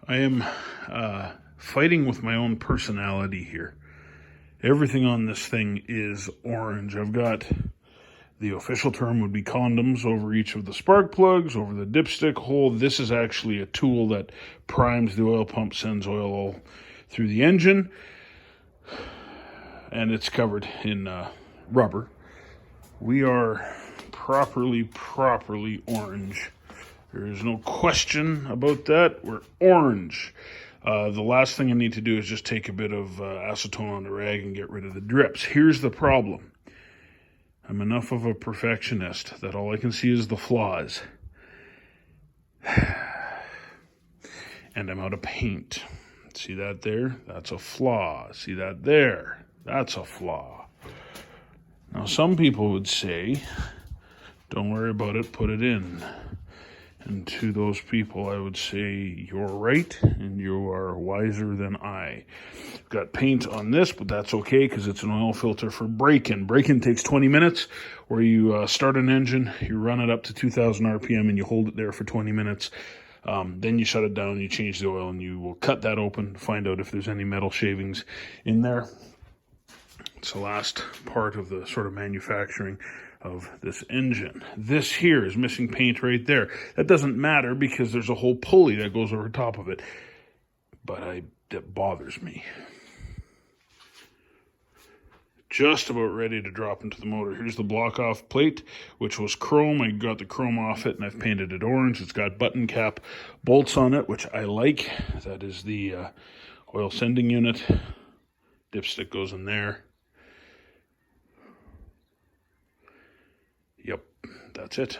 I am fighting with my own personality here. Everything on this thing is orange. I've got, the official term would be condoms over each of the spark plugs, over the dipstick hole. This is actually a tool that primes the oil pump, sends oil all through the engine, and it's covered in rubber. We are properly orange. There is no question about that. We're orange. The last thing I need to do is just take a bit of acetone on the rag and get rid of the drips. Here's the problem. I'm enough of a perfectionist that all I can see is the flaws. And I'm out of paint. See that there? That's a flaw. See that there? That's a flaw. Now, some people would say, don't worry about it, put it in. And to those people, I would say, you're right, and you are wiser than I. I've got paint on this, but that's okay, because it's an oil filter for break-in. Break-in takes 20 minutes, where you start an engine, you run it up to 2,000 RPM, and you hold it there for 20 minutes. Then you shut it down, you change the oil, and you will cut that open, find out if there's any metal shavings in there. It's the last part of the sort of manufacturing of this engine. This here is missing paint right there. That doesn't matter because there's a whole pulley that goes over top of it. But that bothers me. Just about ready to drop into the motor. Here's the block off plate, which was chrome. I got the chrome off it and I've painted it orange. It's got button cap bolts on it, which I like. That is the oil sending unit. Dipstick goes in there. Yep, that's it.